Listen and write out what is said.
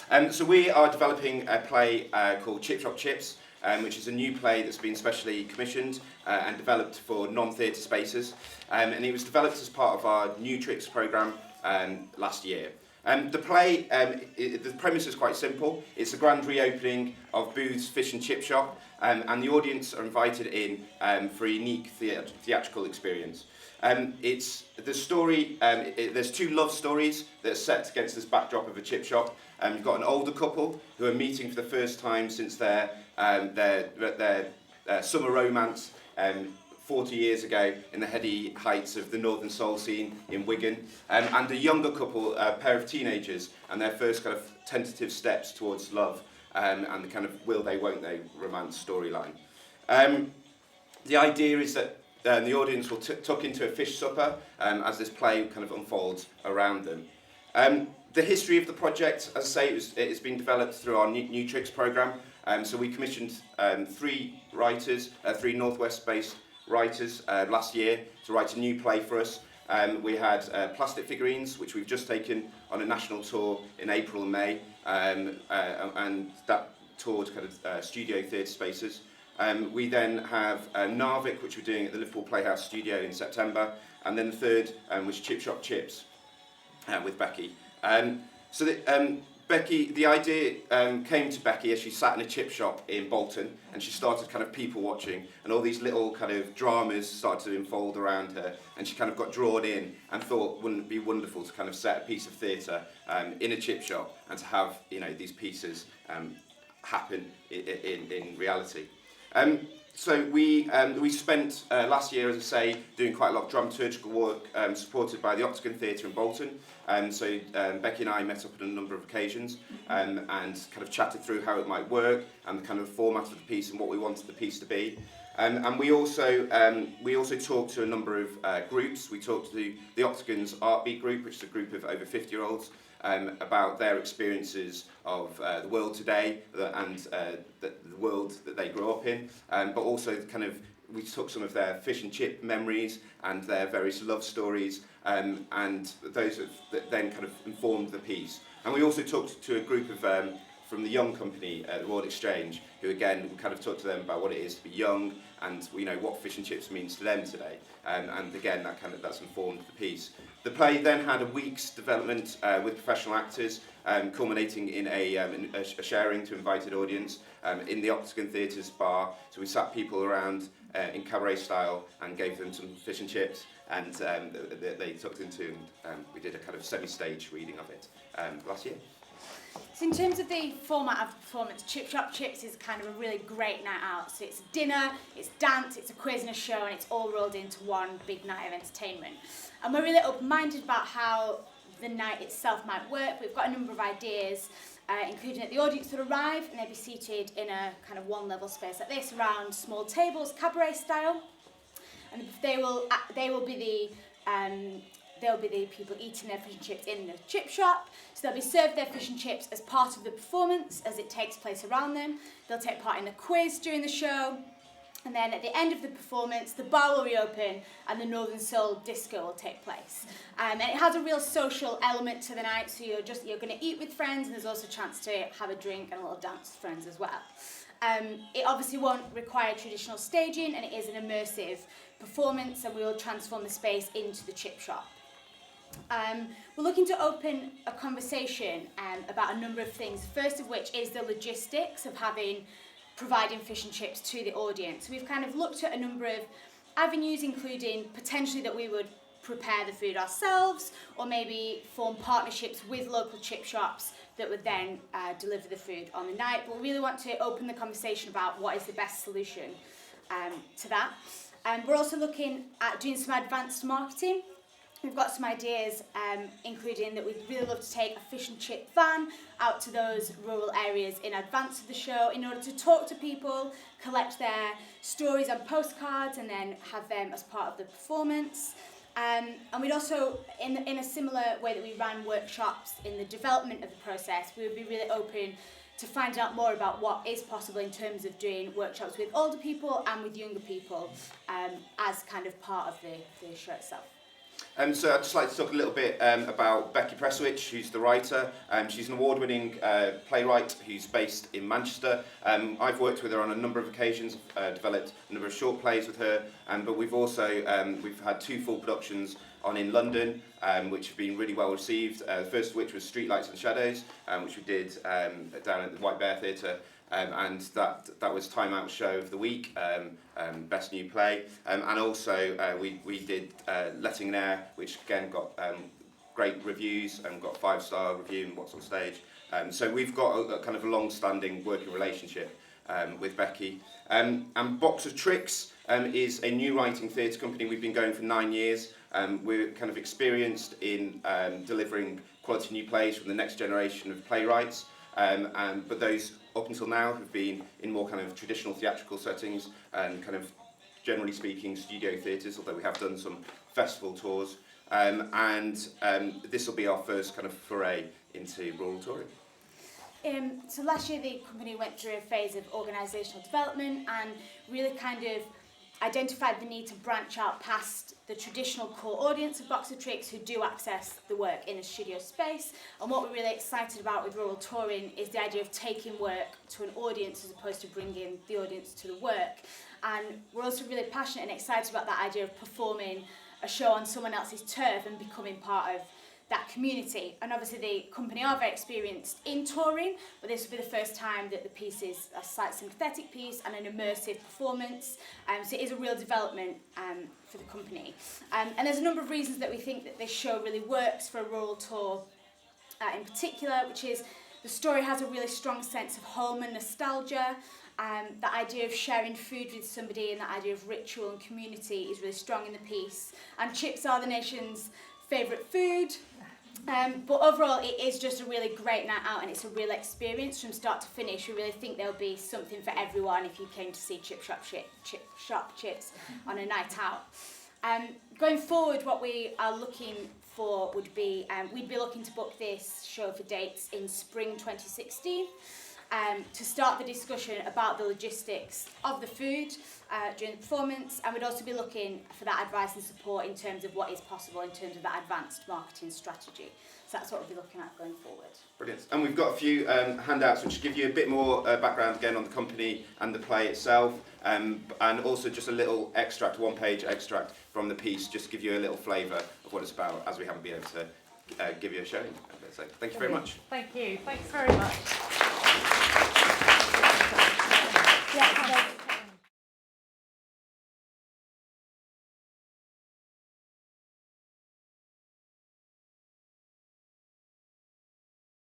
So we are developing a play called Chip Shop Chips, which is a new play that's been specially commissioned and developed for non-theatre spaces. And it was developed as part of our New Tricks programme last year. The play, the premise is quite simple. It's a grand reopening of Booth's Fish and Chip Shop, and the audience are invited in for a unique theatrical experience. It's the story. There's two love stories that are set against this backdrop of a chip shop. You've got an older couple who are meeting for the first time since their summer romance 40 years ago in the heady heights of the Northern Soul scene in Wigan, and a younger couple, a pair of teenagers, and their first kind of tentative steps towards love, and the kind of will they, won't they romance storyline. The idea is that the audience will tuck into a fish supper as this play kind of unfolds around them. The history of the project, as I say, it's been developed through our New Tricks programme. So we commissioned three Northwest-based writers last year to write a new play for us. We had Plastic Figurines, which we've just taken on a national tour in April and May, and that toured kind of studio theatre spaces. We then have Narvik, which we're doing at the Liverpool Playhouse Studio in September, and then the third was Chip Shop Chips with Becky. Becky, the idea came to Becky as she sat in a chip shop in Bolton, and she started kind of people watching, and all these little kind of dramas started to unfold around her, and she kind of got drawn in and thought, wouldn't it be wonderful to kind of set a piece of theatre in a chip shop and to have these pieces happen in reality. So we spent last year, as I say, doing quite a lot of dramaturgical work supported by the Octagon Theatre in Bolton. So Becky and I met up on a number of occasions and kind of chatted through how it might work and the kind of format of the piece and what we wanted the piece to be. And we also talked to a number of groups. We talked to the Octagon's Artbeat group, which is a group of over 50-year-olds, about their experiences of the world today and the world that they grew up in, but also kind of we took some of their fish and chip memories and their various love stories, and those that then kind of informed the piece. And we also talked to a group of from the Young Company at the Royal Exchange, who again we kind of talked to them about what it is to be young and what fish and chips means to them today. And again that's informed the piece. The play then had a week's development with professional actors, culminating in a sharing to invited audience in the Octagon Theatre's bar. So we sat people around in cabaret style and gave them some fish and chips, and they tucked into, and we did a kind of semi-stage reading of it last year. So in terms of the format of the performance, Chip Shop Chips is kind of a really great night out. So it's dinner, it's dance, it's a quiz and a show, and it's all rolled into one big night of entertainment. And we're really open-minded about how the night itself might work. We've got a number of ideas, including that the audience will arrive and they'll be seated in a kind of one-level space like this around small tables, cabaret style, and they will be the people eating their fish and chips in the chip shop. So they'll be served their fish and chips as part of the performance as it takes place around them. They'll take part in the quiz during the show. And then at the end of the performance, the bar will reopen and the Northern Soul disco will take place. And it has a real social element to the night, so you're going to eat with friends, and there's also a chance to have a drink and a little dance with friends as well. It obviously won't require traditional staging, and it is an immersive performance, and we will transform the space into the chip shop. We're looking to open a conversation about a number of things, first of which is the logistics of providing fish and chips to the audience. We've kind of looked at a number of avenues, including potentially that we would prepare the food ourselves, or maybe form partnerships with local chip shops that would then deliver the food on the night. But we really want to open the conversation about what is the best solution to that. We're also looking at doing some advanced marketing. We've got some ideas, including that we'd really love to take a fish and chip van out to those rural areas in advance of the show in order to talk to people, collect their stories on postcards, and then have them as part of the performance. And we'd also, in a similar way that we ran workshops in the development of the process, we would be really open to find out more about what is possible in terms of doing workshops with older people and with younger people as kind of part of the show itself. So I'd just like to talk a little bit about Becky Presswich, who's the writer. She's an award-winning playwright who's based in Manchester. I've worked with her on a number of occasions, developed a number of short plays with her, but we've also we've had 2 full productions on in London, which have been really well received. The first of which was Streetlights and Shadows, which we did down at the White Bear Theatre. And that was Time Out Show of the Week, Best New Play, and also we did Letting Air, which again got great reviews and got 5-star review in What's on Stage. So we've got a kind of a long-standing working relationship with Becky. And Box of Tricks is a new writing theatre company. We've been going for 9 years. We're kind of experienced in delivering quality new plays from the next generation of playwrights. But those up until now have been in more kind of traditional theatrical settings and kind of, generally speaking, studio theatres, although we have done some festival tours. This will be our first kind of foray into rural touring. So last year the company went through a phase of organisational development and really kind of identified the need to branch out past the traditional core audience of Box of Tricks who do access the work in a studio space. And what we're really excited about with rural touring is the idea of taking work to an audience as opposed to bringing the audience to the work. And we're also really passionate and excited about that idea of performing a show on someone else's turf and becoming part of that community. And obviously the company are very experienced in touring, but this will be the first time that the piece is a slight sympathetic piece and an immersive performance. So it is a real development for the company. And there's a number of reasons that we think that this show really works for a rural tour in particular, which is the story has a really strong sense of home and nostalgia. The idea of sharing food with somebody and the idea of ritual and community is really strong in the piece. And chips are the nation's favourite food. But overall it is just a really great night out and it's a real experience from start to finish. We really think there'll be something for everyone if you came to see Chip Shop Chips on a night out. Going forward, what we are looking for would be, we'd be looking to book this show for dates in spring 2016. To start the discussion about the logistics of the food during the performance, and we'd also be looking for that advice and support in terms of what is possible in terms of that advanced marketing strategy. So that's what we'll be looking at going forward. Brilliant. And we've got a few handouts which give you a bit more background again on the company and the play itself, and also just a little extract, 1-page extract from the piece, just to give you a little flavour of what it's about, as we haven't been able to give you a showing. So thank you very much. Thank you. Thanks very much.